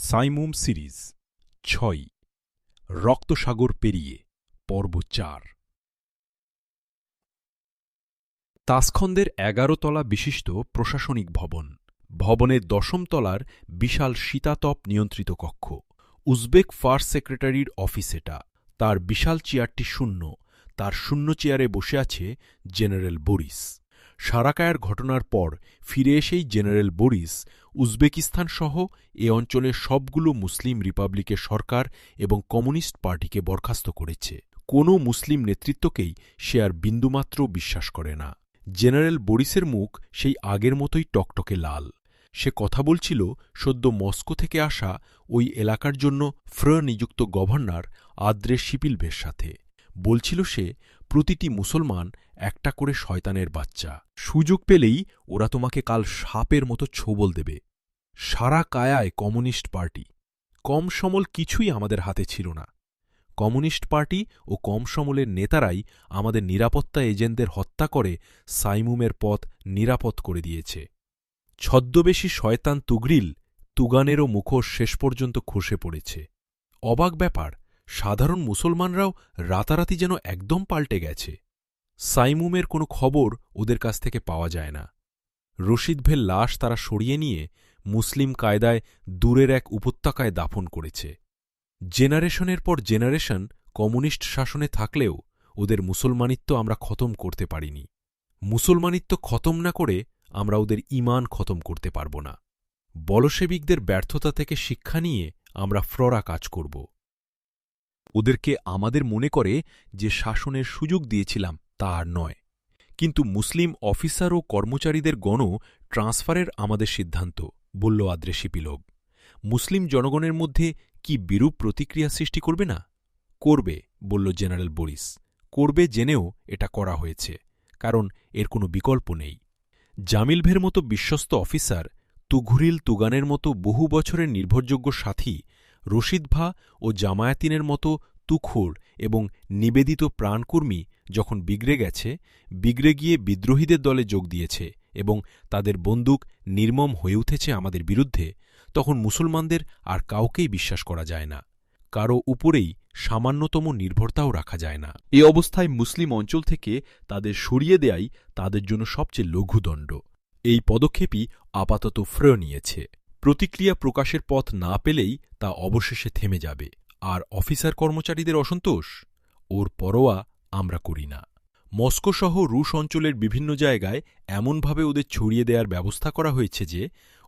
Saimum series ৬ রক্তসাগর পেরিয়ে পর্ব ৪ তাসখন্দের ১১ তলা বিশিষ্ট প্রশাসনিক ভবন। ভবনের ১০ম তলার বিশাল শীতাতপ নিয়ন্ত্রিত কক্ষ। উজবেক ফার্স্ট সেক্রেটারির অফিস এটা। তার বিশাল চেয়ারটি শূন্য। তার শূন্য চেয়ারে বসে আছে জেনারেল বরিস। সারাকায়ার ঘটনার পর ফিরে এসেই জেনারেল বরিস উজবেকিস্তানসহ এ অঞ্চলের সবগুলো মুসলিম রিপাবলিকের সরকার এবং কমিউনিস্ট পার্টিকে বরখাস্ত করেছে। কোনো মুসলিম নেতৃত্বকেই সে আর বিন্দুমাত্র বিশ্বাস করে না। জেনারেল বরিসের মুখ সেই আগের মতোই টকটকে লাল। সে কথা বলছিল সদ্য মস্কো থেকে আসা ওই এলাকার জন্য নিযুক্ত গভর্নর আদ্রে শিপিলভের সাথে। বলছিল সে, প্রতিটি মুসলমান একটা করে শয়তানের বাচ্চা। সুযোগ পেলেই ওরা তোমাকে কাল সাপের মতো ছোবল দেবে। সারা কায়ায় কমিউনিস্ট পার্টি। কমসমল কিছুই আমাদের হাতে ছিল না। কমিউনিস্ট পার্টি ও কমসমলের নেতারাই আমাদের নিরাপত্তা এজেন্টদের হত্যা করে সাইমুমের পথ নিরাপদ করে দিয়েছে। ছদ্মবেশী শয়তান তুগানেরও মুখোশ শেষ পর্যন্ত খসে পড়েছে। অবাক ব্যাপার, সাধারণ মুসলমানরাও রাতারাতি যেন একদম পাল্টে গেছে। সাইমুমের কোনো খবর ওদের কাছ থেকে পাওয়া যায় না। রশিদভের লাশ তারা সরিয়ে নিয়ে মুসলিম কায়দায় দূরের এক উপত্যকায় দাফন করেছে। জেনারেশনের পর জেনারেশন কমিউনিস্ট শাসনে থাকলেও ওদের মুসলমানিত্ব আমরা খতম করতে পারিনি। মুসলমানিত্ব খতম না করে আমরা ওদের ঈমান খতম করতে পারব না। বলশেবিকদের ব্যর্থতা থেকে শিক্ষা নিয়ে আমরা ফ্ররা কাজ করব। ওদেরকে আমাদের মনে করে যে শাসনের সুযোগ দিয়েছিলাম তা আর নয়। কিন্তু মুসলিম অফিসার ও কর্মচারীদের গণ ট্রান্সফারের আমাদের সিদ্ধান্ত, বলল আদ্রে শিপিলভ। মুসলিম জনগণের মধ্যে কি বিরূপ প্রতিক্রিয়া সৃষ্টি করবে না? করবে, বলল জেনারেল বরিস। করবে জেনেও এটা করা হয়েছে, কারণ এর কোনো বিকল্প নেই। জামিলভের মতো বিশ্বস্ত অফিসার, তুগানের মতো বহু বছরের নির্ভরযোগ্য সাথী, রশিদভা ও জামায়াতিনের মতো তুখোড় এবং নিবেদিত প্রাণকর্মী যখন বিগড়ে গিয়ে বিদ্রোহীদের দলে যোগ দিয়েছে এবং তাদের বন্দুক নির্মম হয়ে উঠেছে আমাদের বিরুদ্ধে, তখন মুসলমানদের আর কাউকেই বিশ্বাস করা যায় না। কারও উপরেই সামান্যতম নির্ভরতাও রাখা যায় না। এ অবস্থায় মুসলিম অঞ্চল থেকে তাদের সরিয়ে দেয়াই তাদের জন্য সবচেয়ে লঘুদণ্ড। এই পদক্ষেপই আপাতত নিয়েছে। প্রতিক্রিয়া প্রকাশের পথ না পেলেই তা অবশেষে থেমে যাবে। আর অফিসার কর্মচারীদের অসন্তোষ, ওর পরোয়া আমরা করি না। মস্কোসহ রুশ অঞ্চলের বিভিন্ন জায়গায় এমনভাবে ওদের ছড়িয়ে দেওয়ার ব্যবস্থা করা হয়েছে যে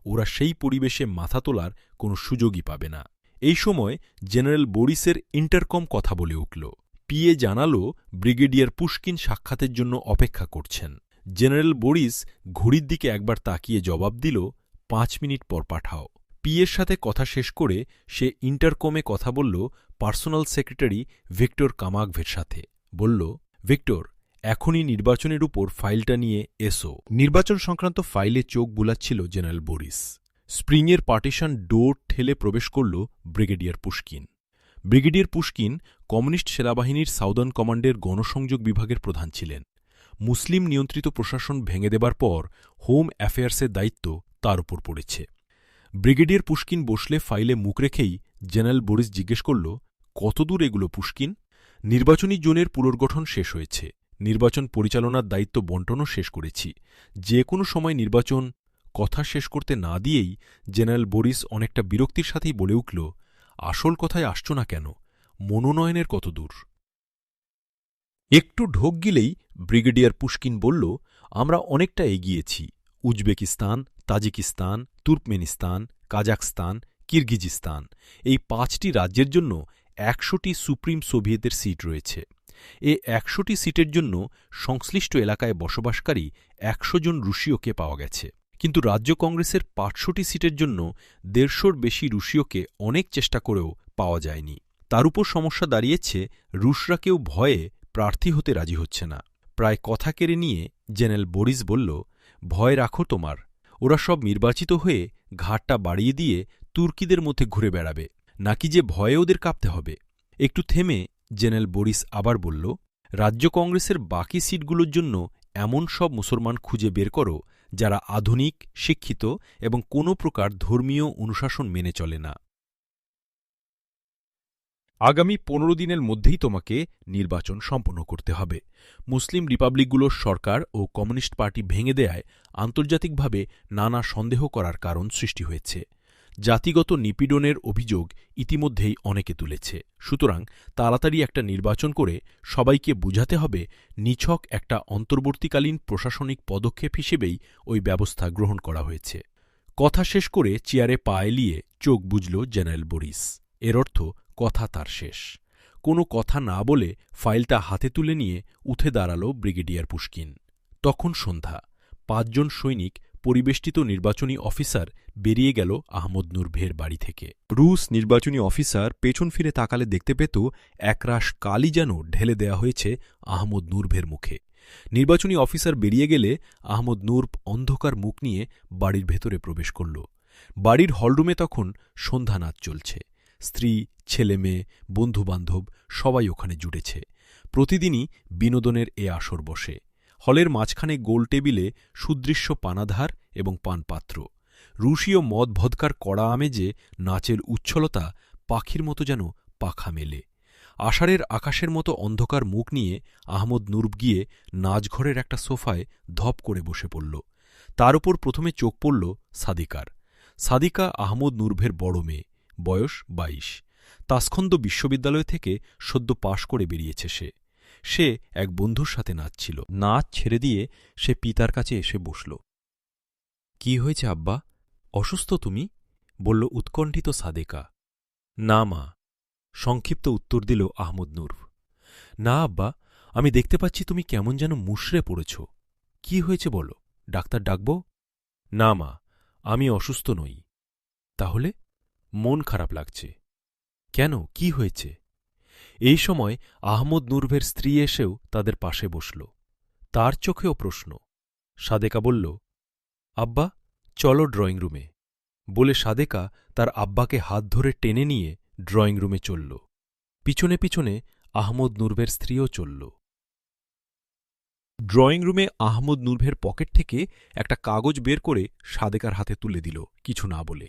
ওরা সেই পরিবেশে মাথা তোলার কোনো সুযোগই পাবে না। এই সময় জেনারেল বরিসের ইন্টারকম কথা বলে উঠল। পিএ জানাল ব্রিগেডিয়ার পুশকিন সাক্ষাতের জন্য অপেক্ষা করছেন। জেনারেল বরিস ঘড়ির দিকে একবার তাকিয়ে জবাব দিল, ৫ মিনিট পর পাঠাও। পিএর সাথে কথা শেষ করে সে ইন্টারকমে কথা বলল পার্সোনাল সেক্রেটারি ভিক্টর কামাগভের সাথে। বলল, ভিক্টর, এখনই নির্বাচনের উপর ফাইলটা নিয়ে এসো। নির্বাচন সংক্রান্ত ফাইলে চোখ বুলাচ্ছিল জেনারেল বরিস। স্প্রিংয়ের পার্টিশন ডোর ঠেলে প্রবেশ করল brigadier Pushkin. Brigadier Pushkin communist সেনাবাহিনীর সাউদার্ন কমান্ডের গণসংযোগ বিভাগের প্রধান ছিলেন। মুসলিম নিয়ন্ত্রিত প্রশাসন ভেঙে দেবার পর হোম অ্যাফেয়ার্সের দায়িত্ব তার উপর পড়েছে। ব্রিগেডিয়ার পুশকিন বসলে ফাইলে মুখ রেখেই জেনারেল বরিস জিজ্ঞেস করল, কতদূর এগুলো পুশকিন? নির্বাচনী জোনের পুনর্গঠন শেষ হয়েছে। নির্বাচন পরিচালনার দায়িত্ব বন্টনও শেষ করেছি। যে কোনো সময় নির্বাচন। কথা শেষ করতে না দিয়েই জেনারেল বরিস অনেকটা বিরক্তির সাথেই বলে উঠল, আসল কথায় আসছ না কেন? মনোনয়নের কত দূর? একটু ঢোক গিলেই ব্রিগেডিয়ার পুশকিন বলল, আমরা অনেকটা এগিয়েছি। Uzbekistan, Tajikistan, Turkmenistan, Kazakhstan, Kyrgyzstan, এই ৫টি রাজ্যের জন্য ১০০টি সুপ্রিম সোভিয়েতের সিট রয়েছে। এ ১০০টি সিটের জন্য সংশ্লিষ্ট এলাকায় বসবাসকারী ১০০ জন রুশীয়কে পাওয়া গেছে। কিন্তু রাজ্য কংগ্রেসের ৫০০টি সিটের জন্য ১৫০র বেশি রুশীয়কে অনেক চেষ্টা করেও পাওয়া যায়নি। তার উপর সমস্যা দাঁড়িয়েছে, রুশরা কেউ ভয়ে প্রার্থী হতে রাজি হচ্ছে না। প্রায় কথা কেড়ে নিয়ে জেনারেল বরিস বলল, ভয় রাখো তোমার। ওরা সব নির্বাচিত হয়ে ঘাটটা বাড়িয়ে দিয়ে তুর্কিদের মধ্যে ঘুরে বেড়াবে, নাকি যে ভয়ে ওদের কাঁপতে হবে? একটু থেমে জেনারেল বরিস আবার বলল, রাজ্য কংগ্রেসের বাকি সিটগুলোর জন্য এমন সব মুসলমান খুঁজে বের করো যারা আধুনিক, শিক্ষিত এবং কোনো প্রকার ধর্মীয় অনুশাসন মেনে চলে না। আগামী ১৫ দিনের মধ্যেই তোমাকে নির্বাচন সম্পন্ন করতে হবে। মুসলিম রিপাবলিকগুলোর সরকার ও কমিউনিস্ট পার্টি ভেঙে দেয়ায় আন্তর্জাতিকভাবে নানা সন্দেহ করার কারণ সৃষ্টি হয়েছে। জাতিগত নিপীড়নের অভিযোগ ইতিমধ্যেই অনেকে তুলেছে। সুতরাং তাড়াতাড়ি একটা নির্বাচন করে সবাইকে বুঝাতে হবে নিছক একটা অন্তর্বর্তীকালীন প্রশাসনিক পদক্ষেপ হিসেবেই ওই ব্যবস্থা গ্রহণ করা হয়েছে। কথা শেষ করে চেয়ারে পা এলিয়ে চোখ বুজল জেনারেল বরিস। এর অর্থ কথা তার শেষ। কোনো কথা না বলে ফাইলটা হাতে তুলে নিয়ে উঠে দাঁড়াল ব্রিগেডিয়ার পুশকিন। তখন সন্ধ্যা। ৫ জন সৈনিক পরিবেষ্টিত নির্বাচনী অফিসার বেরিয়ে গেল আহমদ নূরভের বাড়ি থেকে। রুশ নির্বাচনী অফিসার পেছন ফিরে তাকালে দেখতে পেত একরাশ কালি যেন ঢেলে দেয়া হয়েছে আহমদ নূরভের মুখে। নির্বাচনী অফিসার বেরিয়ে গেলে আহমদ নূর অন্ধকার মুখ নিয়ে বাড়ির ভেতরে প্রবেশ করল। বাড়ির হলরুমে তখন সন্ধ্যা নাচ চলছে। স্ত্রী, ছেলেমেয়ে, বন্ধুবান্ধব সবাই ওখানে জুটেছে। প্রতিদিনই বিনোদনের এ আসর বসে। হলের মাঝখানে গোল টেবিলে সুদৃশ্য পানাধার এবং পানপাত্র। রুশীয় মদ ভদকার কড়া আমেজে নাচের উচ্ছলতা পাখির মতো যেন পাখা মেলে। আষাঢ়ের আকাশের মতো অন্ধকার মুখ নিয়ে আহমদ নূর গিয়ে নাচঘরের একটা সোফায় ধপ করে বসে পড়ল। তার উপর প্রথমে চোখ পড়ল সাদিকার। সাদিকা আহমদ নূরভের বড় মেয়ে, বয়স ২২। তাসখন্দ বিশ্ববিদ্যালয় থেকে সদ্য পাশ করে বেরিয়েছে সে। সে এক বন্ধুর সাথে নাচছিল। নাচ ছেড়ে দিয়ে সে পিতার কাছে এসে বসল। কি হয়েছে আব্বা, অসুস্থ তুমি? বলল উৎকণ্ঠিত সাদেকা। না মা, সংক্ষিপ্ত উত্তর দিল আহমদ নূর। না আব্বা, আমি দেখতে পাচ্ছি তুমি কেমন যেন মুষড়ে পড়েছ। কি হয়েছে বলো, ডাক্তার ডাকব? না মা, আমি অসুস্থ নই। তাহলে? মন খারাপ লাগছে। কেন, কি হয়েছে? এই সময় আহমদ নূরভের স্ত্রী এসেও তাদের পাশে বসল। তার চোখেও প্রশ্ন। সাদেকা বলল, আব্বা চলো ড্রয়িং রুমে। বলে সাদেকা তার আব্বাকে হাত ধরে টেনে নিয়ে ড্রয়িং রুমে চলল। পিছনে পিছনে আহমদ নূরভের স্ত্রীও চলল। ড্রয়িং রুমে আহমদ নূরভের পকেট থেকে একটা কাগজ বের করে সাদেকার হাতে তুলে দিল, কিছু না বলে।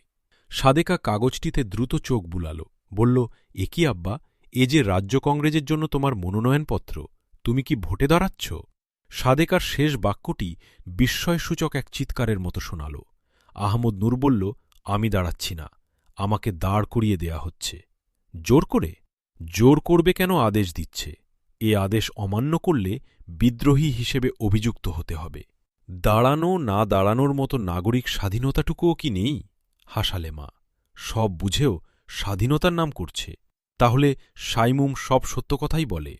সাদেকা কাগজটিতে দ্রুত চোখ বুলাল, বলল, এ কি আব্বা, এ যে রাজ্য কংগ্রেসের জন্য তোমার মনোনয়নপত্র, তুমি কি ভোটে দাঁড়াচ্ছ? সাদেকার শেষ বাক্যটি বিস্ময়সূচক এক চিৎকারের মতো শোনাল। আহমদ নূর বলল, আমি দাঁড়াচ্ছি না, আমাকে দাঁড় করিয়ে দেয়া হচ্ছে। জোর করে? জোর করবে কেন, আদেশ দিচ্ছে। এ আদেশ অমান্য করলে বিদ্রোহী হিসেবে অভিযুক্ত হতে হবে। দাঁড়ানো না দাঁড়ানোর মতো নাগরিক স্বাধীনতাটুকুও কি নেই? হাসালে মা। সব বুঝেও স্বাধীনতার নাম করছে। তাহলে সাইমুম সব সত্য কথাই বলে।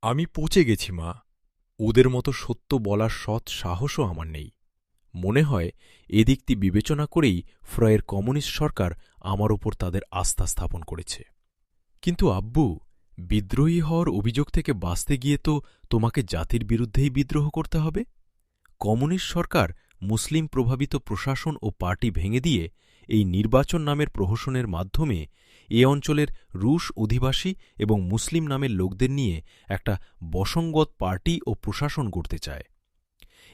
আমি পচে গেছি মা, ওদের মতো সত্য বলার সৎ সাহসও আমার নেই। মনে হয় এদিকটি বিবেচনা করেই ফ্রয়ের কমিউনিস্ট সরকার আমার ওপর তাদের আস্থা স্থাপন করেছে। কিন্তু আব্বু, বিদ্রোহী হওয়ার অভিযোগ থেকে বাঁচতে গিয়ে তো তোমাকে জাতির বিরুদ্ধেই বিদ্রোহ করতে হবে। কমিউনিস্ট সরকার মুসলিম প্রভাবিত প্রশাসন ও পার্টি ভেঙে দিয়ে এই নির্বাচন নামের প্রহসনের মাধ্যমে এ অঞ্চলের রুশ অধিবাসী এবং মুসলিম নামের লোকদের নিয়ে একটা বসঙ্গত পার্টি ও প্রশাসন গড়তে চায়।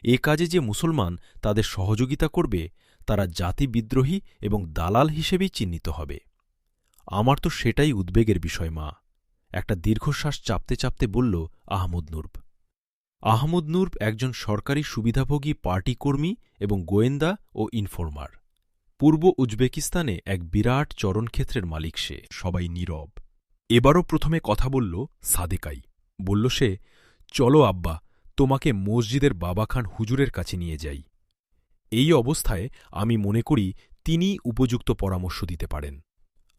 এ কাজে যে মুসলমান তাদের সহযোগিতা করবে তারা জাতি বিদ্রোহী এবং দালাল হিসেবেই চিহ্নিত হবে। আমার তো সেটাই উদ্বেগের বিষয় মা, একটা দীর্ঘশ্বাস চাপতে চাপতে বলল আহমদ নূর। আহমদ নূর একজন সরকারি সুবিধাভোগী পার্টি কর্মী এবং গোয়েন্দা ও ইনফরমার। পূর্ব উজবেকিস্তানে এক বিরাট চরণক্ষেত্রের মালিক সে। সবাই নীরব। এবারও প্রথমে কথা বলল সাদেকাই। বলল সে, চলো আব্বা, তোমাকে মসজিদের বাবা খান হুজুরের কাছে নিয়ে যাই। এই অবস্থায় আমি মনে করি তিনিই উপযুক্ত পরামর্শ দিতে পারেন।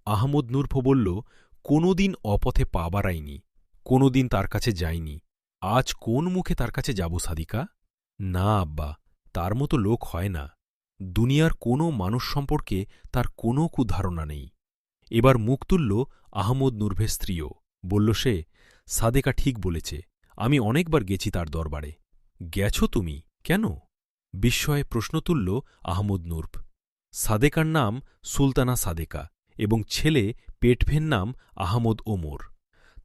আহমদ নূরফ বলল, কোনোদিন অপথে পা বাড়াইনি, কোনোদিন তার কাছে যাইনি। আজ কোন মুখে তার কাছে যাব সাদিকা? না আব্বা, তার মতো লোক হয় না। দুনিয়ার কোনো মানুষ সম্পর্কে তার কোনো কুধারণা নেই। এবার মুখ তুলল আহমদ নূরভের স্ত্রীও। বলল সে, সাদেকা ঠিক বলেছে, আমি অনেকবার গেছি তার দরবারে। গেছ তুমি? কেন? বিস্ময়ে প্রশ্ন তুলল আহমদ নূরভ। সাদেকার নাম সুলতানা সাদেকা এবং ছেলে পেটভের নাম আহমদ ওমর।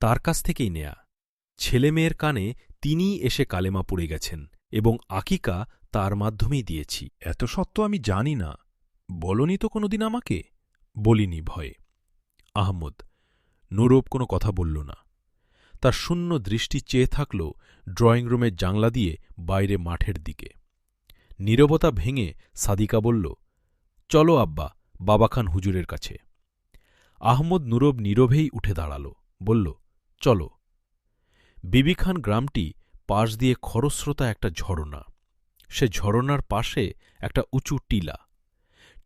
তার কাছ থেকেই নেয়া। ছেলেমেয়ের কানে তিনিই এসে কালেমা পড়ে গেছেন এবং আকিকা তার মাধ্যমেই দিয়েছি। এত সত্য আমি জানি না। বলনি তো কোনোদিন আমাকে? বলিনি ভয়ে। আহমদ। নুরব কোনো কথা বলল না। তার শূন্য দৃষ্টি চেয়ে থাকল ড্রয়িং রুমের জাংলা দিয়ে বাইরে মাঠের দিকে। নীরবতা ভেঙে সাদিকা বলল, চলো আব্বা, বাবাখান হুজুরের কাছে। আহমদ নুরব নীরবেই উঠে দাঁড়াল, বলল, চলো। বিবিখান গ্রামটি পাশ দিয়ে খরস্রোতা একটা ঝরনা। সে ঝরনার পাশে একটা উঁচু টিলা।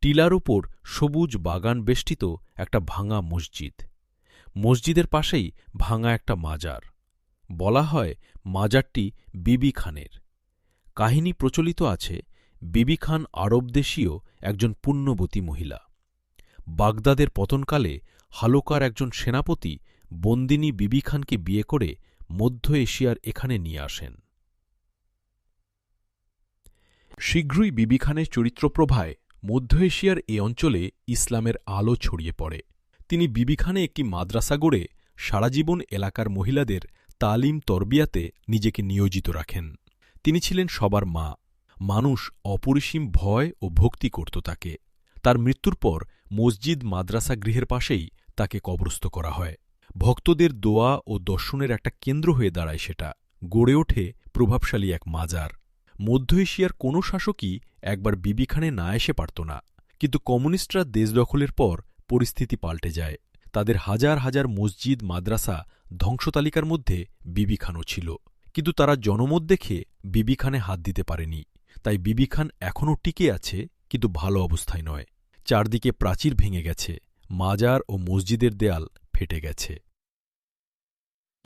টিলার উপর সবুজ বাগান বেষ্টিত একটা ভাঙা মসজিদ। মসজিদের পাশেই ভাঙা একটা মাজার। বলা হয় মাজারটি বিবি খানের। কাহিনী প্রচলিত আছে, বিবি খান আরব দেশীয় একজন পুণ্যবতী মহিলা। বাগদাদের পতনকালে হালুকার একজন সেনাপতি বন্দিনী বিবি খানকে বিয়ে করে মধ্য এশিয়ার এখানে নিয়ে আসেন। শীঘ্রই বিবি খানের চরিত্রপ্রভায় মধ্য এশিয়ার এ অঞ্চলে ইসলামের আলো ছড়িয়ে পড়ে। তিনি বিবি খানে একটি মাদ্রাসা গড়ে সারাজীবন এলাকার মহিলাদের তালিম তরবিয়াতে নিজেকে নিয়োজিত রাখেন। তিনি ছিলেন সবার মা। মানুষ অপরিসীম ভয় ও ভক্তি করত তাকে। তার মৃত্যুর পর মসজিদ মাদ্রাসা গৃহের পাশেই তাকে কবরস্থ করা হয়। ভক্তদের দোয়া ও দর্শনের একটা কেন্দ্র হয়ে দাঁড়ায় সেটা। গড়ে ওঠে প্রভাবশালী এক মাজার। মধ্য এশিয়ার কোনো শাসকই একবার বিবি খানে না এসে পারত না। কিন্তু কমিউনিস্টরা দেশ দখলের পর পরিস্থিতি পাল্টে যায়। তাদের হাজার হাজার মসজিদ মাদ্রাসা ধ্বংসতালিকার মধ্যে বিবি খানও ছিল। কিন্তু তারা জনমত দেখে বিবি খানে হাত দিতে পারেনি। তাই বিবি খান এখনও টিকে আছে, কিন্তু ভালো অবস্থায় নয়। চারদিকে প্রাচীর ভেঙে গেছে, মাজার ও মসজিদের দেয়াল ফেটে গেছে,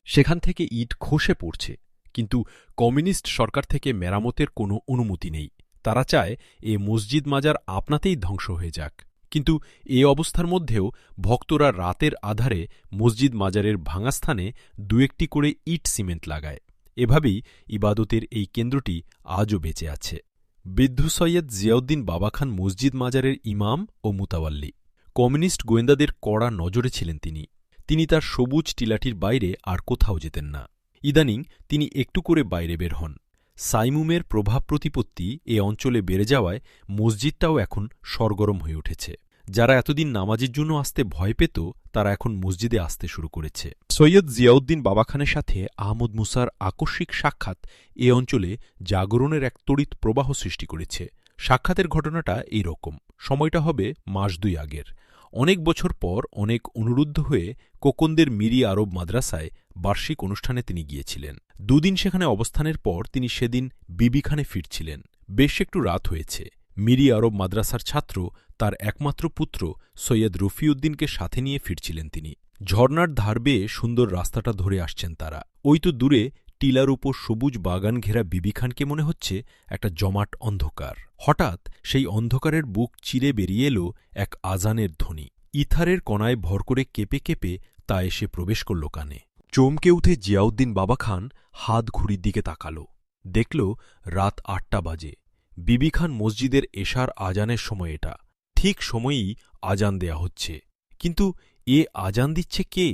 সেখান থেকে ইট খসে পড়ছে। কিন্তু কমিউনিস্ট সরকার থেকে মেরামতের কোনো অনুমতি নেই। তারা চায় এ মসজিদ মাজার আপনাতেই ধ্বংস হয়ে যাক। কিন্তু এ অবস্থার মধ্যেও ভক্তরা রাতের আধারে মসজিদ মাজারের ভাঙা স্থানে দু একটি করে ইট সিমেন্ট লাগায়। এভাবেই ইবাদতের এই কেন্দ্রটি আজও বেঁচে আছে। বৃদ্ধ সৈয়দ জিয়াউদ্দিন বাবাখান মসজিদ মাজারের ইমাম ও মুতাওয়াল্লি। কমিউনিস্ট গোয়েন্দাদের কড়া নজরে ছিলেন তিনি। তিনি তার সবুজ টিলাটির বাইরে আর কোথাও যেতেন না। ইদানিং তিনি একটু করে বাইরে বের হন। সাইমুমের প্রভাব প্রতিপত্তি এ অঞ্চলে বেড়ে যাওয়ায় মসজিদটাও এখন সরগরম হয়ে উঠেছে। যারা এতদিন নামাজের জন্য আসতে ভয় পেত, তারা এখন মসজিদে আসতে শুরু করেছে। সৈয়দ জিয়াউদ্দিন বাবাখানের সাথে আহমদ মুসার আকস্মিক সাক্ষাৎ এ অঞ্চলে জাগরণের এক তড়িৎ প্রবাহ সৃষ্টি করেছে। সাক্ষাতের ঘটনাটা এই রকম। সময়টা হবে মাস ২ আগের। অনেক বছর পর অনেক অনুরুদ্ধ হয়ে কোকন্দের মিরি আরব মাদ্রাসায় বার্ষিক অনুষ্ঠানে তিনি গিয়েছিলেন। দুদিন সেখানে অবস্থানের পর তিনি সেদিন বিবিখানে ফিরছিলেন। বেশ একটু রাত হয়েছে। মিরি আরব মাদ্রাসার ছাত্র তার একমাত্র পুত্র সৈয়দ রফিউদ্দিনকে সাথে নিয়ে ফিরছিলেন তিনি। ঝর্নার ধার বেয়ে সুন্দর রাস্তাটা ধরে আসছেন তারা। ওই তো দূরে টিলার উপর সবুজ বাগান ঘেরা বিবিখানকে মনে হচ্ছে একটা জমাট অন্ধকার। হঠাৎ সেই অন্ধকারের বুক চিরে বেরিয়ে এলো এক আজানের ধ্বনি। ইথারের কণায় ভর করে কেঁপে কেঁপে তা এসে প্রবেশ করল কানে। চমকে উঠে জিয়াউদ্দিন বাবাখান হাত ঘড়ির দিকে তাকাল। দেখল রাত ৮টা বাজে। বিবিখান মসজিদের এশার আজানের সময় এটা। ঠিক সময়েই আজান দেয়া হচ্ছে। কিন্তু এ আজান দিচ্ছে কে?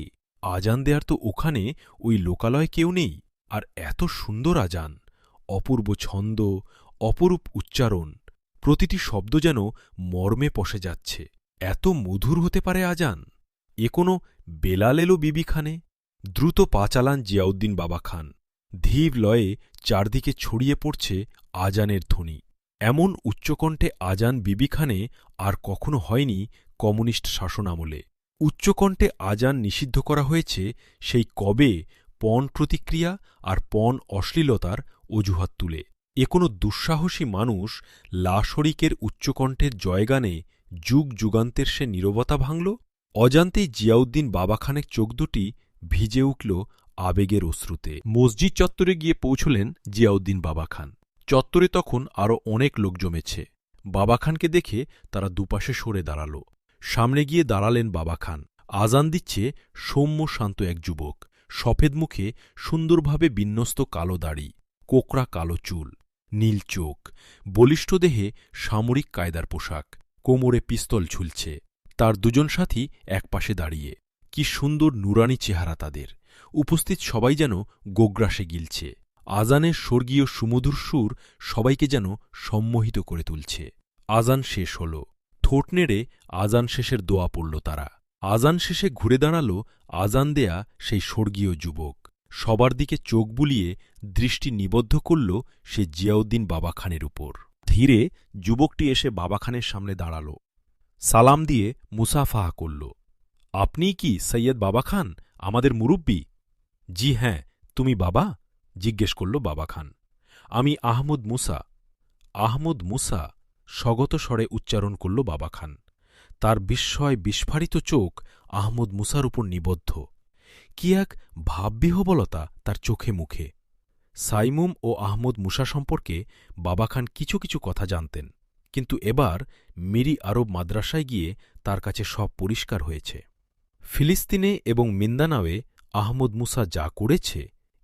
আজান দেয়ার তো ওখানে ওই লোকালয় কেউ নেই। আর এত সুন্দর আজান, অপূর্ব ছন্দ, অপরূপ উচ্চারণ, প্রতিটি শব্দ যেন মর্মে পশে যাচ্ছে। এত মধুর হতে পারে আজান? এ কোনো বেলাল এলো বিবিখানে? দ্রুত পা চালান জিয়াউদ্দিন বাবাখান। ধীর লয়ে চারদিকে ছড়িয়ে পড়ছে আজানের ধ্বনি। এমন উচ্চকণ্ঠে আজান বিবিখানে আর কখনো হয়নি কমিউনিস্ট শাসন আমলে। উচ্চকণ্ঠে আজান নিষিদ্ধ করা হয়েছে সেই কবে পণ প্রতিক্রিয়া আর পণ অশ্লীলতার অজুহাত তুলে। এ কোনো দুঃসাহসী মানুষ লাশরিকের উচ্চকণ্ঠের জয়গানে যুগ যুগান্তের সে নীরবতা ভাঙল। অজান্তেই জিয়াউদ্দিন বাবাখানের চোখ দুটি ভিজে উঠল আবেগের অশ্রুতে। মসজিদ চত্বরে গিয়ে পৌঁছলেন জিয়াউদ্দিন বাবাখান। চত্বরে তখন আরও অনেক লোক জমেছে। বাবাখানকে দেখে তারা দুপাশে সরে দাঁড়াল। সামনে গিয়ে দাঁড়ালেন বাবাখান। আজান দিচ্ছে সৌম্য শান্ত এক যুবক। সফেদ মুখে সুন্দরভাবে বিন্যস্ত কালো দাড়ি, কোকড়া কালো চুল, নীল চোখ, বলিষ্ঠ দেহে সামরিক কায়দার পোশাক, কোমরে পিস্তল ঝুলছে। তার দুজন সাথী একপাশে দাঁড়িয়ে। কি সুন্দর নুরানি চেহারা তাদের। উপস্থিত সবাই যেন গোগ্রাসে গিলছে। আজানের স্বর্গীয় সুমধুর সুর সবাইকে যেন সম্মোহিত করে তুলছে। আজান শেষ হল। ঠোঁট নেড়ে আজান শেষের দোয়া পড়ল তারা। আজান শেষে ঘুরে দাঁড়াল আজান দেয়া সেই স্বর্গীয় যুবক। সবার দিকে চোখ বুলিয়ে দৃষ্টি নিবদ্ধ করল সে জিয়াউদ্দিন বাবা খানের উপর। ধীরে যুবকটি এসে বাবা খানের সামনে দাঁড়াল, সালাম দিয়ে মুসাফাহা করল। আপনিই কি সৈয়দ বাবা খান, আমাদের মুরুব্বি? জি হ্যাঁ, তুমি বাবা? জিজ্ঞেস করল বাবা খান। আমি আহমদ মুসা। আহমদ মুসা স্বগত স্বরে উচ্চারণ করল বাবা খান। তার বিস্ময় বিস্ফারিত চোখ আহমদ মুসার উপর নিবদ্ধ। কি এক ভাববিহ্বলতা তার চোখে মুখে। সাইমুম ও আহমদ মুসা সম্পর্কে বাবা খান কিছু কিছু কথা জানতেন, কিন্তু এবার মিরি আরব মাদ্রাসায় গিয়ে তার কাছে সব পরিষ্কার হয়েছে। ফিলিস্তিনে এবং মিন্দানাওয়ে আহমদ মুসা যা করেছে,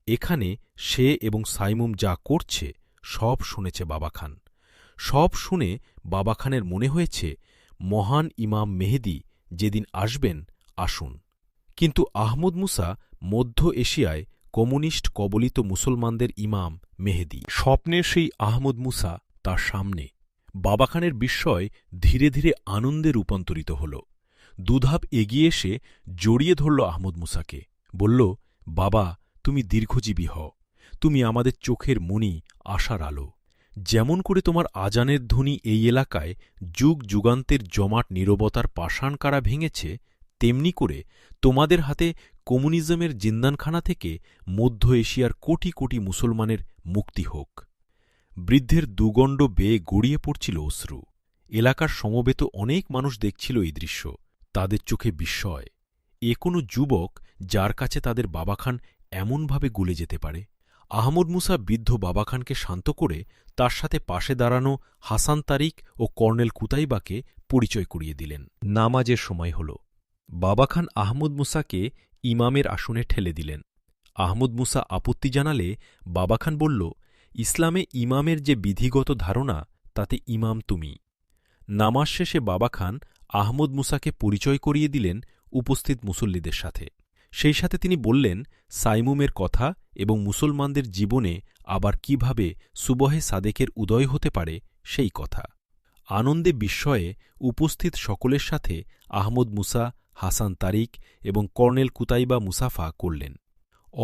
এখানে সে এবং সাইমুম যা করছে সব শুনেছে বাবা খান। সব শুনে বাবা খানের মনে হয়েছে মহান ইমাম মেহেদী যেদিন আসবেন আসুন। কিন্তু আহমদ মুসা মধ্য এশিয়ায় কমিউনিস্ট কবলিত মুসলমানদের ইমাম মেহেদী। স্বপ্নের সেই আহমদ মুসা তার সামনে। বাবা খানের বিস্ময় ধীরে ধীরে আনন্দে রূপান্তরিত হল। দুধাপ এগিয়ে এসে জড়িয়ে ধরল আহমদ মুসাকে, বলল, বাবা, তুমি দীর্ঘজীবী হও। তুমি আমাদের চোখের মণি, আশার আলো। যেমন করে তোমার আজানের ধ্বনি এই এলাকায় যুগ যুগান্তের জমাট নীরবতার পাষাণকারা ভেঙেছে, তেমনি করে তোমাদের হাতে কমিউনিজমের জিন্দানখানা থেকে মধ্য এশিয়ার কোটি কোটি মুসলমানের মুক্তি হোক। বৃদ্ধের দুগণ্ড বেয়ে গড়িয়ে পড়ছিল অশ্রু। এলাকার সমবেত অনেক মানুষ দেখছিল এই দৃশ্য। তাদের চোখে বিস্ময়। এ কোনো যুবক যার কাছে তাদের বাবা খান এমনভাবে গুলে যেতে পারে। আহমদ মুসা বৃদ্ধ বাবা খানকে শান্ত করে তার সাথে পাশে দাঁড়ানো হাসান তারিক ও কর্নেল কুতাইবাকে পরিচয় করিয়ে দিলেন। নামাজের সময় হল। বাবা খান আহমদ মুসাকে ইমামের আসনে ঠেলে দিলেন। আহমদ মুসা আপত্তি জানালে বাবা খান বলল, ইসলামে ইমামের যে বিধিগত ধারণা, তাতে ইমাম তুমি। নামাজ শেষে বাবা খান আহমদ মুসাকে পরিচয় করিয়ে দিলেন উপস্থিত মুসল্লিদের সাথে। সেই সাথে তিনি বললেন সাইমুমের কথা এবং মুসলমানদের জীবনে আবার কিভাবে সুবহে সাদেকের উদয় হতে পারে সেই কথা। আনন্দে বিস্ময়ে উপস্থিত সকলের সাথে আহমদ মুসা, হাসান তারিক এবং কর্নেল কুতাইবা মুসাফা করলেন।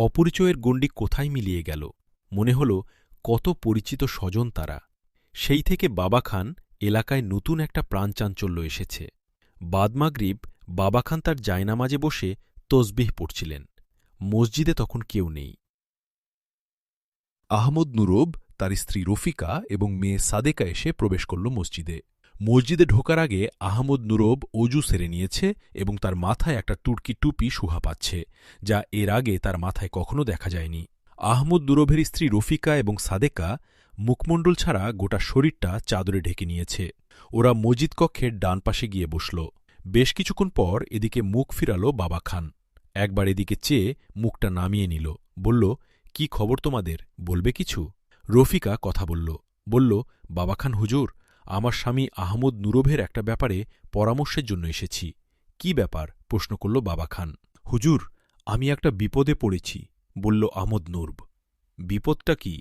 অপরিচয়ের গণ্ডি কোথায় মিলিয়ে গেল। মনে হল কত পরিচিত স্বজন তারা। সেই থেকে বাবা খান এলাকায় নতুন একটা প্রাণচাঞ্চল্য এসেছে। বাদমাগরিব বাবা খান তার জায়নামাজে বসে তসবিহ পড়ছিলেন। মসজিদে তখন কেউ নেই। আহমদ নুরব, তার স্ত্রী রফিকা এবং মেয়ে সাদেকা এসে প্রবেশ করল মসজিদে। মসজিদে ঢোকার আগে আহমদ নুরব অজু সেরে নিয়েছে এবং তার মাথায় একটা তুর্কি টুপি শোভা পাচ্ছে, যা এর আগে তার মাথায় কখনো দেখা যায়নি। আহমদ নুরবের স্ত্রী রফিকা এবং সাদেকা মুখমণ্ডল ছাড়া গোটা শরীরটা চাদরে ঢেকে নিয়েছে। ওরা মসজিদ কক্ষের ডান পাশে গিয়ে বসল। বেশ কিছুক্ষণ পর এদিকে মুখ ফিরাল বাবা খান। একবার এদিকে চেয়ে মুখটা নামিয়ে নিল, বলল, কি খবর তোমাদের, বলবে কিছু? রফিকা কথা বলল, বাবা খান হুজুর, আমার স্বামী আহমদ নুরবের একটা ব্যাপারে পরামর্শের জন্য এসেছি। কি ব্যাপার? প্রশ্ন করল বাবা খান। হুজুর, আমি একটা বিপদে পড়েছি, বলল আহমদ নুরব। বিপদটা কি?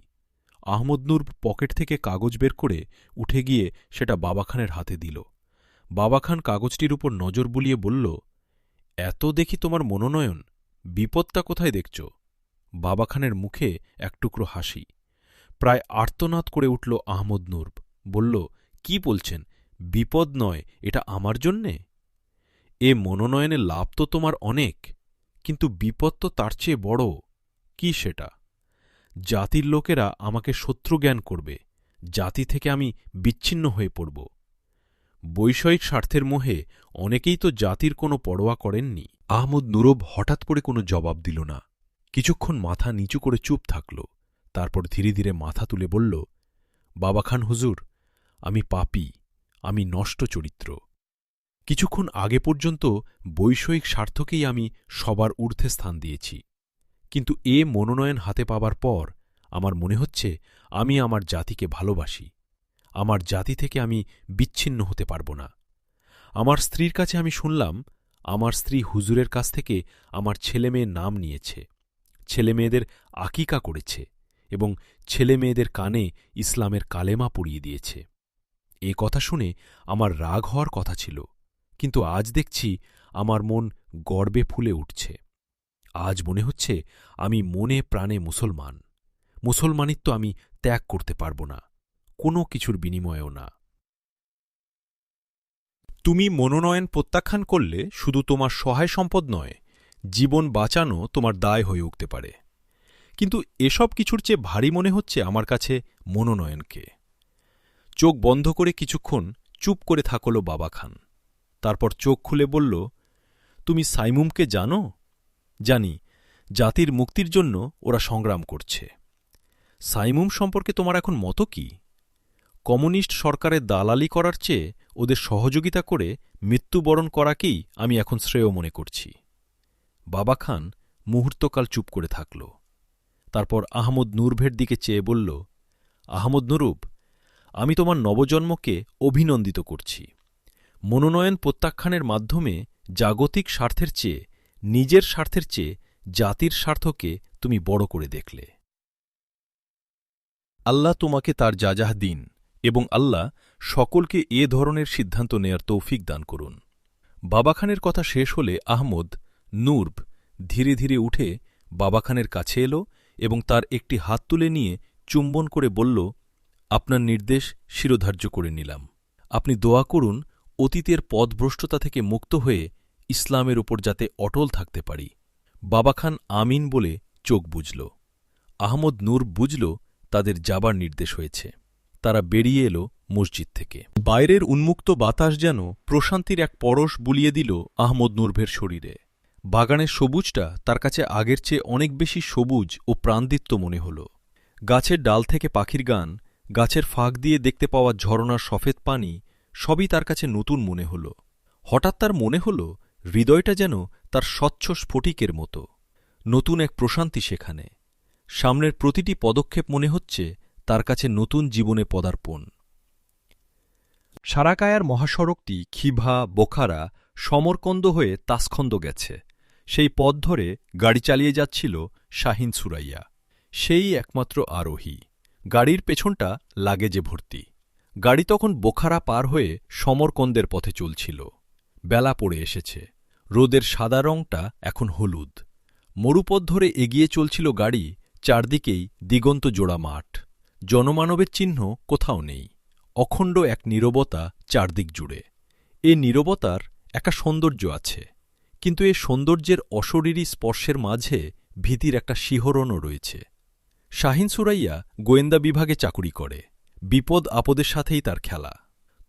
আহমদ নুরব পকেট থেকে কাগজ বের করে উঠে গিয়ে সেটা বাবা খানের হাতে দিল। বাবা খান কাগজটির উপর নজর বুলিয়ে বলল, এত দেখি তোমার মনোনয়ন, বিপদটা কোথায় দেখছ? বাবা খানের মুখে এক টুকরো হাসি। প্রায় আর্তনাদ করে উঠল আহমদ নুরব, বলল, কি বলছেন? বিপদ নয়, এটা আমার জন্যে? এ মনোনয়নে লাভ তো তোমার অনেক, কিন্তু বিপদ তো তার চেয়ে বড়। কি সেটা? জাতির লোকেরা আমাকে শত্রু জ্ঞান করবে, জাতি থেকে আমি বিচ্ছিন্ন হয়ে পড়ব। বৈষয়িক স্বার্থের মোহে অনেকেই তো জাতির কোনো পরোয়া করেননি। আহমদ নুরব হঠাৎ করে কোনো জবাব দিল না। কিছুক্ষণ মাথা নিচু করে চুপ থাকল। তারপর ধীরে ধীরে মাথা তুলে বলল, বাবা খান হুজুর, আমি পাপী, আমি নষ্ট চরিত্র। কিছুক্ষণ আগে পর্যন্ত বৈষয়িক স্বার্থকেই আমি সবার ঊর্ধ্বে স্থান দিয়েছি, কিন্তু এ মনোনয়ন হাতে পাবার পর আমার মনে হচ্ছে আমি আমার জাতিকে ভালোবাসি। আমার জাতি থেকে আমি বিচ্ছিন্ন হতে পারব না। আমার স্ত্রীর কাছে আমি শুনলাম, আমার স্ত্রী হুজুরের কাছ থেকে আমার ছেলেমেয়ের নাম নিয়েছে, ছেলেমেয়েদের আকিকা করেছে এবং ছেলেমেয়েদের কানে ইসলামের কালেমা পড়িয়ে দিয়েছে। এ কথা শুনে আমার রাগ হওয়ার কথা ছিল, কিন্তু আজ দেখছি আমার মন গর্বে ফুলে উঠছে। আজ মনে হচ্ছে আমি মনে প্রাণে মুসলমান। মুসলমানিত্ব আমি ত্যাগ করতে পারব না, কোনো কিছুর বিনিময়েও না। তুমি মনোনয়ন প্রত্যাখ্যান করলে শুধু তোমার সহায় সম্পদ নয়, জীবন বাঁচানো তোমার দায় হয়ে উঠতে পারে। কিন্তু এসব কিছুর চেয়ে ভারী মনে হচ্ছে আমার কাছে মনোনয়নকে। চোখ বন্ধ করে কিছুক্ষণ চুপ করে থাকল বাবা খান। তারপর চোখ খুলে বলল, তুমি সাইমুমকে জানো? জানি, জাতির মুক্তির জন্য ওরা সংগ্রাম করছে। সাইমুম সম্পর্কে তোমার এখন মত কি? কমিউনিস্ট সরকারের দালালি করার চেয়ে ওদের সহযোগিতা করে মৃত্যুবরণ করাকেই আমি এখন শ্রেয় মনে করছি। বাবা খান মুহূর্তকাল চুপ করে থাকল। তারপর আহমদ নূরভের দিকে চেয়ে বলল, আহমদ নুরুব, আমি তোমার নবজন্মকে অভিনন্দিত করছি। মনোনয়ন প্রত্যাখ্যানের মাধ্যমে জাগতিক স্বার্থের চেয়ে, নিজের স্বার্থের চেয়ে জাতির স্বার্থকে তুমি বড় করে দেখলে। আল্লাহ তোমাকে তার যাজাহ দিন এবং আল্লাহ সকলকে এ ধরনের সিদ্ধান্ত নেয়ার তৌফিক দান করুন। বাবা খানের কথা শেষ হলে আহমদ নূরব ধীরে ধীরে উঠে বাবা খানের কাছে এল এবং তার একটি হাত তুলে নিয়ে চুম্বন করে বলল, আপনার নির্দেশ শিরোধার্য করে নিলাম। আপনি দোয়া করুন অতীতের পথভ্রষ্টতা থেকে মুক্ত হয়ে ইসলামের উপর যাতে অটল থাকতে পারি। বাবা খান আমিন বলে চোখ বুজল। আহমদ নূর বুঝল তাদের যাবার নির্দেশ হয়েছে। তারা বেরিয়ে এল মসজিদ থেকে। বাইরের উন্মুক্ত বাতাস যেন প্রশান্তির এক পরশ বুলিয়ে দিল আহমদ নূরভের শরীরে। বাগানের সবুজটা তার কাছে আগের চেয়ে অনেক বেশি সবুজ ও প্রাণদীপ্ত মনে হল। গাছের ডাল থেকে পাখির গান, গাছের ফাঁক দিয়ে দেখতে পাওয়া ঝরনার সফেদ পানি সবই তার কাছে নতুন মনে হল। হঠাৎ তার মনে হল হৃদয়টা যেন তার স্বচ্ছ স্ফটিকের মতো। নতুন এক প্রশান্তি সেখানে। সামনের প্রতিটি পদক্ষেপ মনে হচ্ছে তার কাছে নতুন জীবনে পদার্পণ। সারাকায়ার মহাসড়কটি খিভা, বোখারা, সমরকন্দ হয়ে তাসখন্দ গেছে। সেই পথ ধরে গাড়ি চালিয়ে যাচ্ছিল শাহিন সুরাইয়া। সেই একমাত্র আরোহী। গাড়ির পেছনটা লাগেজে ভর্তি। গাড়ি তখন বোখারা পার হয়ে সমরকন্দের পথে চলছিল। বেলা পড়ে এসেছে। রোদের সাদা রংটা এখন হলুদ। মরুপথ ধরে এগিয়ে চলছিল গাড়ি। চারদিকেই দিগন্ত জোড়া মাঠ। জনমানবের চিহ্ন কোথাও নেই। অখণ্ড এক নীরবতা চারদিক জুড়ে। এ নীরবতার একটা সৌন্দর্য আছে, কিন্তু এ সৌন্দর্যের অশরীরী স্পর্শের মাঝে ভীতির একটা শিহরণও রয়েছে। শাহিন সুরাইয়া গোয়েন্দা বিভাগে চাকুরি করে। বিপদ আপদের সাথেই তার খেলা।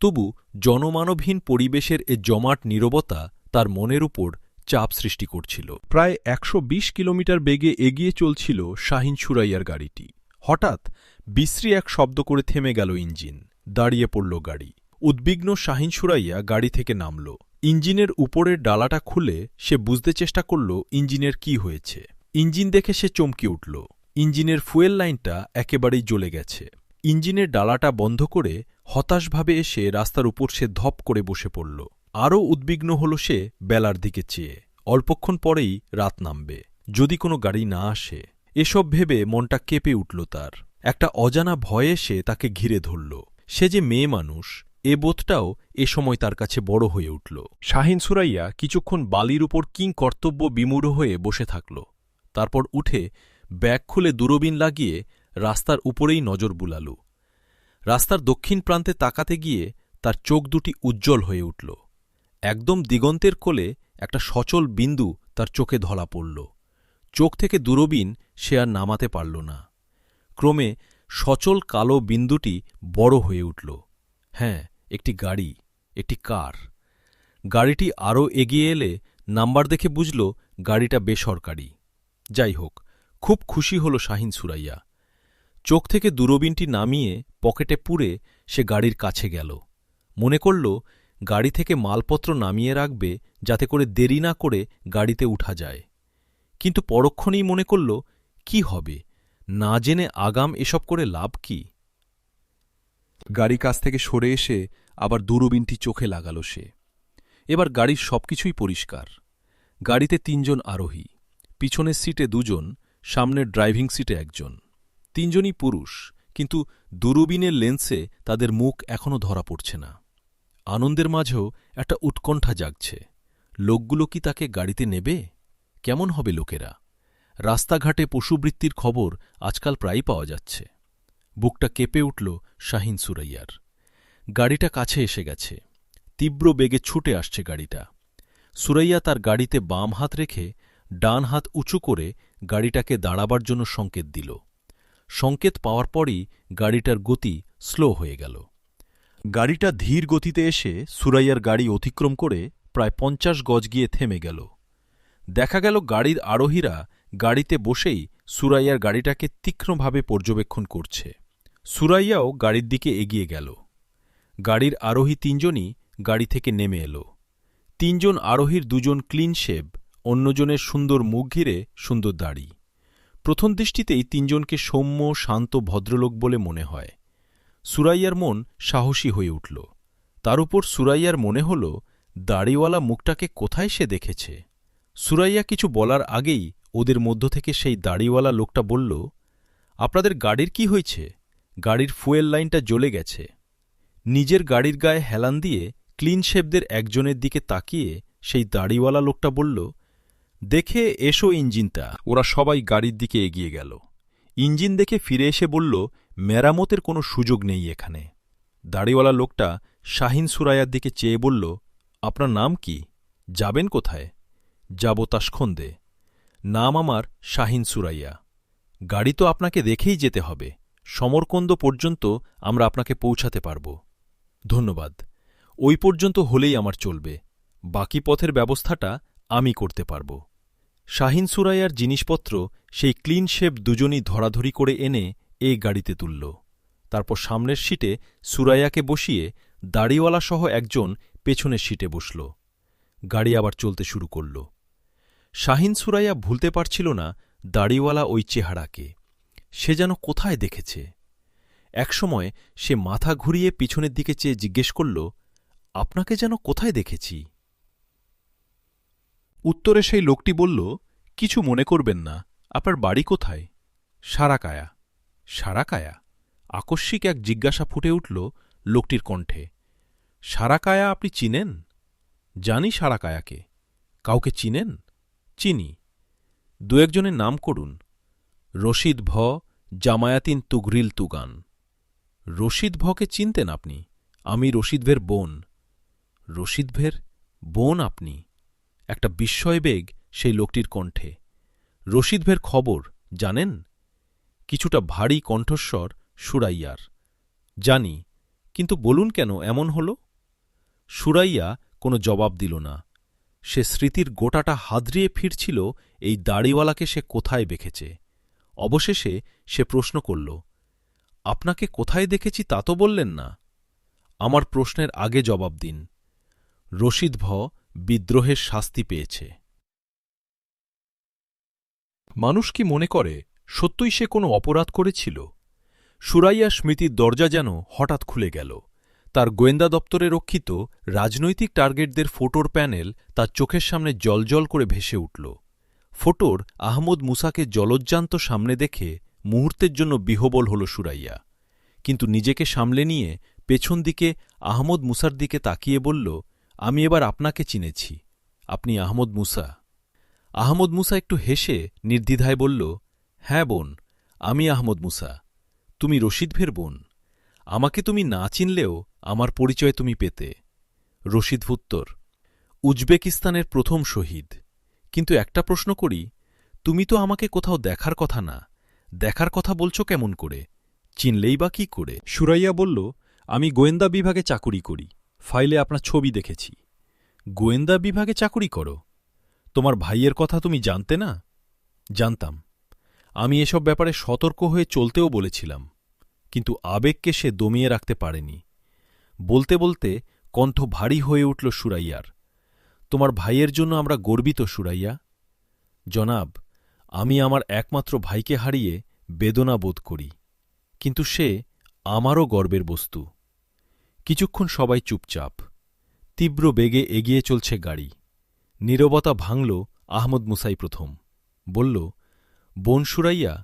তবু জনমানবহীন পরিবেশের এ জমাট নীরবতা তার মনের উপর চাপ সৃষ্টি করছিল। প্রায় ১২০ কিলোমিটার বেগে এগিয়ে চলছিল শাহিন সুরাইয়ার গাড়িটি। হঠাৎ বিশ্রী এক শব্দ করে থেমে গেল ইঞ্জিন। দাঁড়িয়ে পড়ল গাড়ি। উদ্বিগ্ন শাহিন সুরাইয়া গাড়ি থেকে নামল। ইঞ্জিনের উপরের ডালাটা খুলে সে বুঝতে চেষ্টা করল ইঞ্জিনের কি হয়েছে। ইঞ্জিন দেখে সে চমকে উঠল। ইঞ্জিনের ফুয়েল লাইনটা একেবারেই জ্বলে গেছে। ইঞ্জিনের ডালাটা বন্ধ করে হতাশভাবে এসে রাস্তার উপর সে ধপ করে বসে পড়ল। আরও উদ্বিগ্ন হল সে বেলার দিকে চেয়ে। অল্পক্ষণ পরেই রাত নামবে, যদি কোনো গাড়ি না আসে। এসব ভেবে মনটা কেঁপে উঠল তার। একটা অজানা ভয় এসে তাকে ঘিরে ধরল। সে যে মেয়ে মানুষ, এ বোধটাও এ সময় তার কাছে বড় হয়ে উঠল। শাহিন সুরাইয়া কিছুক্ষণ বালির উপর কিং কর্তব্য বিমূঢ় হয়ে বসে থাকল। তারপর উঠে ব্যাগ খুলে দূরবীন লাগিয়ে রাস্তার উপরেই নজর বুলাল। রাস্তার দক্ষিণ প্রান্তে তাকাতে গিয়ে তার চোখ দুটি উজ্জ্বল হয়ে উঠল। একদম দিগন্তের কোলে একটা সচল বিন্দু তার চোখে ধরা পড়ল। চোখ থেকে দূরবীন সে আর নামাতে পারল না। ক্রমে সচল কালো বিন্দুটি বড় হয়ে উঠল। হ্যাঁ, একটি গাড়ি, একটি কার। গাড়িটি আরও এগিয়ে এলে নাম্বার দেখে বুঝল গাড়িটা বেসরকারি। যাই হোক, খুব খুশি হল শাহিন সুরাইয়া। চোখ থেকে দূরবীনটি নামিয়ে পকেটে পুরে সে গাড়ির কাছে গেল। মনে করল গাড়ি থেকে মালপত্র নামিয়ে রাখবে, যাতে করে দেরি না করে গাড়িতে উঠা যায়। কিন্তু পরক্ষণেই মনে করল, কি হবে, না জেনে আগাম এসব করে লাভ কি? গাড়ি কাছ থেকে সরে এসে আবার দূরবীনটি চোখে লাগাল সে। এবার গাড়ির সবকিছুই পরিষ্কার। গাড়িতে ৩ জন আরোহী। পিছনের সিটে ২ জন, সামনের ড্রাইভিং সিটে ১ জন। ৩ জনই পুরুষ, কিন্তু দূরবীনের লেন্সে তাদের মুখ এখনও ধরা পড়ছে না। আনন্দের মাঝেও একটা উৎকণ্ঠা জাগছে। লোকগুলো কি তাকে গাড়িতে নেবে? কেমন হবে লোকেরা? রাস্তাঘাটে পশুবৃত্তির খবর আজকাল প্রায়ই পাওয়া যাচ্ছে। বুকটা কেঁপে উঠল শাহিন সুরাইয়ার। গাড়িটা কাছে এসে গেছে। তীব্র বেগে ছুটে আসছে গাড়িটা। সুরাইয়া তার গাড়িতে বাম হাত রেখে ডান হাত উঁচু করে গাড়িটাকে দাঁড়াবার জন্য সংকেত দিল। সংকেত পাওয়ার পরই গাড়িটার গতি স্লো হয়ে গেল। গাড়িটা ধীর গতিতে এসে সুরাইয়ার গাড়ি অতিক্রম করে প্রায় ৫০ গজ গিয়ে থেমে গেল। দেখা গেল গাড়ির আরোহীরা গাড়িতে বসেই সুরাইয়ার গাড়িটাকে তীক্ষ্ণভাবে পর্যবেক্ষণ করছে। সুরাইয়াও গাড়ির দিকে এগিয়ে গেল। গাড়ির আরোহী ৩ জনই গাড়ি থেকে নেমে এল। ৩ জন আরোহীর ২ জন ক্লিন শেভ, অন্যজনের সুন্দর মুখ ঘিরে সুন্দর দাড়ি। প্রথম দৃষ্টিতেই ৩ জনকে সৌম্য, শান্ত ভদ্রলোক বলে মনে হয়। সুরাইয়ার মন সাহসী হয়ে উঠল। তার উপর সুরাইয়ার মনে হল দাড়িওয়ালা মুখটাকে কোথায় সে দেখেছে। সুরাইয়া কিছু বলার আগেই ওদের মধ্য থেকে সেই দাড়িওয়ালা লোকটা বলল, আপনাদের গাড়ির কি হয়েছে? গাড়ির ফুয়েল লাইনটা জ্বলে গেছে। নিজের গাড়ির গায়ে হেলান দিয়ে ক্লিন শেভদের একজনের দিকে তাকিয়ে সেই দাড়িওয়ালা লোকটা বলল, দেখে এসো ইঞ্জিনটা। ওরা সবাই গাড়ির দিকে এগিয়ে গেল। ইঞ্জিন দেখে ফিরে এসে বলল, মেরামতের কোনো সুযোগ নেই এখানে। দাড়িওয়ালা লোকটা শাহিন সুরাইয়ার দিকে চেয়ে বলল, আপনার নাম কি? যাবেন কোথায়? যাব তাশখন্দে। নাম আমার শাহিন সুরাইয়া। গাড়ি তো আপনাকে দেখেই যেতে হবে। সমরকন্দ পর্যন্ত আমরা আপনাকে পৌঁছাতে পারব। ধন্যবাদ। ওই পর্যন্ত হলেই আমার চলবে। বাকি পথের ব্যবস্থাটা আমি করতে পারব। শাহিন সুরাইয়ার জিনিসপত্র সেই ক্লিন শেভ ২ জনই ধরাধরি করে এনে এই গাড়িতে তুলল। তারপর সামনের সিটে সুরাইয়াকে বসিয়ে দাড়িওয়ালা সহ একজন পেছনের সিটে বসল। গাড়ি আবার চলতে শুরু করল। শাহিন সুরাইয়া ভুলতে পারছিল না দাড়িওয়ালা ওই চেহারাকে। সে যেন কোথায় দেখেছে। একসময় সে মাথা ঘুরিয়ে পিছনের দিকে চেয়ে জিজ্ঞেস করল, আপনাকে যেন কোথায় দেখেছি? উত্তরে সেই লোকটি বলল, কিছু মনে করবেন না, আপনার বাড়ি কোথায়? সারাকায়া। সারাকায়া? আকস্মিক এক জিজ্ঞাসা ফুটে উঠল লোকটির কণ্ঠে। সারাকায়া আপনি চিনেন? জানি সারাকায়াকে। কাউকে চিনেন? চিনি। ২-১ জনের নাম করুন। রশিদ ভ, জামায়াতিন তুগরিল তুগান। রশিদ ভকে চিনতেন আপনি? আমি রশিদ ভের বোন। রশিদ ভের বোন আপনি? একটা বিস্ময়বেগ সেই লোকটির কণ্ঠে। রশিদ ভের খবর জানেন? কিছুটা ভারী কণ্ঠস্বর সুরাইয়ার। জানি, কিন্তু বলুন কেন এমন হল? সুরাইয়া কোনো জবাব দিল না। সে স্মৃতির গোটাটা হাদরিয়ে ফিরছিল এই দাড়িওয়ালাকে সে কোথায় দেখেছে। অবশেষে সে প্রশ্ন করল, আপনাকে কোথায় দেখেছি তা তো বললেন না। আমার প্রশ্নের আগে জবাব দিন। রশিদ ভ বিদ্রোহের শাস্তি পেয়েছে। মানুষ কি মনে করে সত্যই সে কোনো অপরাধ করেছিল? সুরাইয়া স্মৃতির দরজা যেন হঠাৎ খুলে গেল। তার গোয়েন্দা দপ্তরে রক্ষিত রাজনৈতিক টার্গেটদের ফটোর প্যানেল তার চোখের সামনে জ্বলজ্বল করে ভেসে উঠল। ফটোর আহমদ মুসাকে জলজ্জান্ত সামনে দেখে মুহূর্তের জন্য বিহ্বল হল সুরাইয়া, কিন্তু নিজেকে সামলে নিয়ে পেছন দিকে আহমদ মুসার দিকে তাকিয়ে বলল, আমি এবার আপনাকে চিনেছি। আপনি আহমদ মুসা। আহমদ মুসা একটু হেসে নির্দ্বিধায় বলল, হ্যাঁ বোন, আমি আহমদ মুসা। তুমি রশিদ ভের বোন। আমাকে তুমি না চিনলেও আমার পরিচয় তুমি পেতে। রশিদ উত্তর, উজবেকিস্তানের প্রথম শহীদ। কিন্তু একটা প্রশ্ন করি, তুমি তো আমাকে কোথাও দেখার কথা না। দেখার কথা বলছ কেমন করে? চিনলেই বা কি করে? সুরাইয়া বলল, আমি গোয়েন্দা বিভাগে চাকুরি করি। ফাইলে আপনার ছবি দেখেছি। গোয়েন্দা বিভাগে চাকুরি করো? তোমার ভাইয়ের কথা তুমি জানতে না? জানতাম। আমি এসব ব্যাপারে সতর্ক হয়ে চলতেও বলেছিলাম, কিন্তু আবেগকে সে দমিয়ে রাখতে পারেনি। বলতে বলতে কণ্ঠ ভারী হয়ে উঠল সুরাইয়ার। তোমার ভাইয়ের জন্য আমরা গর্বিত সুরাইয়া। জনাব, আমি আমার একমাত্র ভাইকে হারিয়ে বেদনা বোধ করি, কিন্তু সে আমারও গর্বের বস্তু। কিছুক্ষণ সবাই চুপচাপ। তীব্র বেগে এগিয়ে চলছে গাড়ি। নীরবতা ভাঙল আহমদ মুসাই প্রথম। বলল, বোন সুরাইয়া,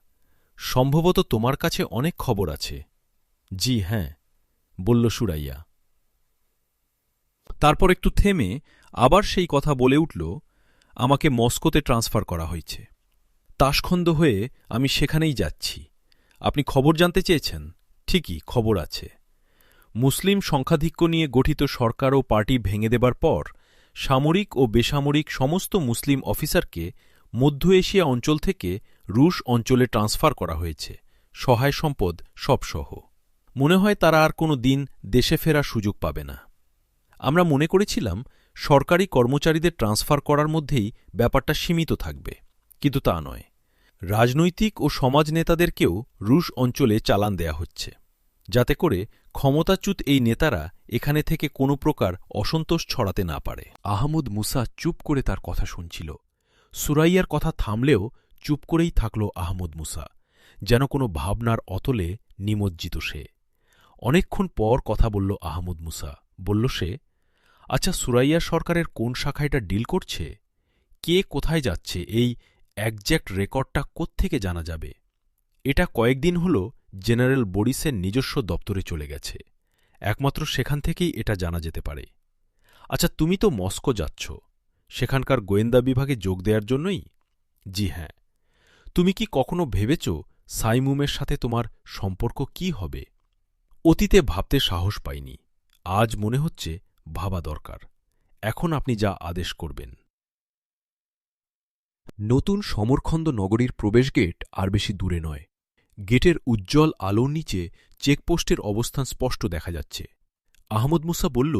সম্ভবত তোমার কাছে অনেক খবর আছে। জি হ্যাঁ, বলল সুরাইয়া। তারপর একটু থেমে আবার সেই কথা বলে উঠল, আমাকে মস্কোতে ট্রান্সফার করা হয়েছে। তাশখন্দ হয়ে আমি সেখানেই যাচ্ছি। আপনি খবর জানতে চেয়েছেন? ঠিকই, খবর আছে। মুসলিম সংখ্যাধিক্য নিয়ে গঠিত সরকার ও পার্টি ভেঙে দেবার পর সামরিক ও বেসামরিক সমস্ত মুসলিম অফিসারকে মধ্য এশিয়া অঞ্চল থেকে রুশ অঞ্চলে ট্রান্সফার করা হয়েছে, সহায় সম্পদ সবসহ। মনে হয় তারা আর কোনো দিন দেশে ফেরার সুযোগ পাবে না। আমরা মনে করেছিলাম সরকারি কর্মচারীদের ট্রান্সফার করার মধ্যেই ব্যাপারটা সীমিত থাকবে, কিন্তু তা নয়। রাজনৈতিক ও সমাজ নেতাদেরকেও রুশ অঞ্চলে চালান দেয়া হচ্ছে, যাতে করে ক্ষমতাচ্যুত এই নেতারা এখানে থেকে কোনো প্রকার অসন্তোষ ছড়াতে না পারে। আহমদ মুসা চুপ করে তার কথা শুনছিল। সুরাইয়ার কথা থামলেও চুপ করেই থাকল আহমদ মুসা, যেন কোনো ভাবনার অতলে নিমজ্জিত সে। অনেকক্ষণ পর কথা বলল আহমদ মুসা। বলল সে, আচ্ছা, সুরাইয়া সরকারের কোন শাখা এটা ডিল করছে? কে কোথায় যাচ্ছে এই একজ্যাক্ট রেকর্ডটা কোত্থেকে জানা যাবে? এটা কয়েকদিন হল জেনারেল বরিসের নিজস্ব দপ্তরে চলে গেছে। একমাত্র সেখান থেকেই এটা জানা যেতে পারে। আচ্ছা, তুমি তো মস্কো যাচ্ছ, সেখানকার গোয়েন্দা বিভাগে যোগ দেওয়ার জন্যই? জি হ্যাঁ। তুমি কি কখনো ভেবেছ সাইমুমের সাথে তোমার সম্পর্ক কি হবে? অতীতে ভাবতে সাহস পাইনি, আজ মনে হচ্ছে ভাবা দরকার। এখন আপনি যা আদেশ করবেন। নতুন সমরখন্দ নগরীর প্রবেশ গেট আর বেশি দূরে নয়। গেটের উজ্জ্বল আলোর নিচে চেকপোস্টের অবস্থান স্পষ্ট দেখা যাচ্ছে। আহমদ মুসা বলল,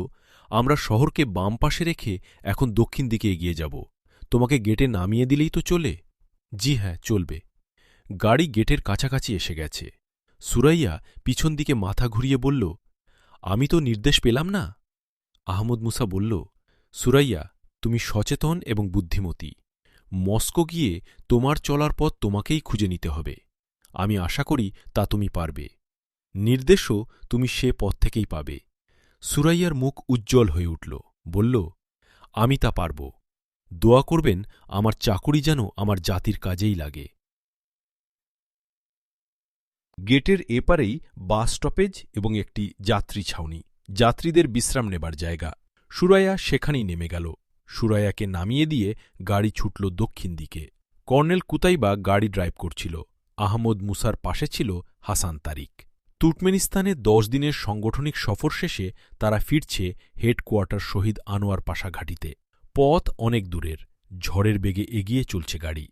আমরা শহরকে বাম পাশে রেখে এখন দক্ষিণ দিকে এগিয়ে যাব। তোমাকে গেটে নামিয়ে দিলেই তো চলে? জি হ্যাঁ, চলবে। গাড়ি গেটের কাছাকাছি এসে গেছে। সুরাইয়া পিছন দিকে মাথা ঘুরিয়ে বলল, আমি তো নির্দেশ পেলাম না। আহমদ মুসা বলল, সুরাইয়া, তুমি সচেতন এবং বুদ্ধিমতী। মস্কো গিয়ে তোমার চলার পথ তোমাকেই খুঁজে নিতে হবে। আমি আশা করি তা তুমি পারবে। নির্দেশও তুমি সে পথ থেকেই পাবে। সুরাইয়ার মুখ উজ্জ্বল হয়ে উঠল। বলল, আমি তা পারব। দোয়া করবেন আমার চাকুরি যেন আমার জাতির কাজেই লাগে। গেটের এপারেই বাস স্টপেজ এবং একটি যাত্রী ছাউনি, যাত্রীদের বিশ্রাম নেবার জায়গা। সুরাইয়া সেখানেই নেমে গেল। সুরাইয়াকে নামিয়ে দিয়ে গাড়ি ছুটল দক্ষিণ দিকে। কর্নেল কুতাইবা গাড়ি ড্রাইভ করছিল। আহমদ মুসার পাশে ছিল হাসান তারিক। তুর্কমেনিস্তানে 10 দিনের সাংগঠনিক সফর শেষে তারা ফিরছে হেডকোয়ার্টার শহীদ আনোয়ার পাশা ঘাঁটিতে। পথ অনেক দূরের, ঝড়ের বেগে এগিয়ে চলছে গাড়ি।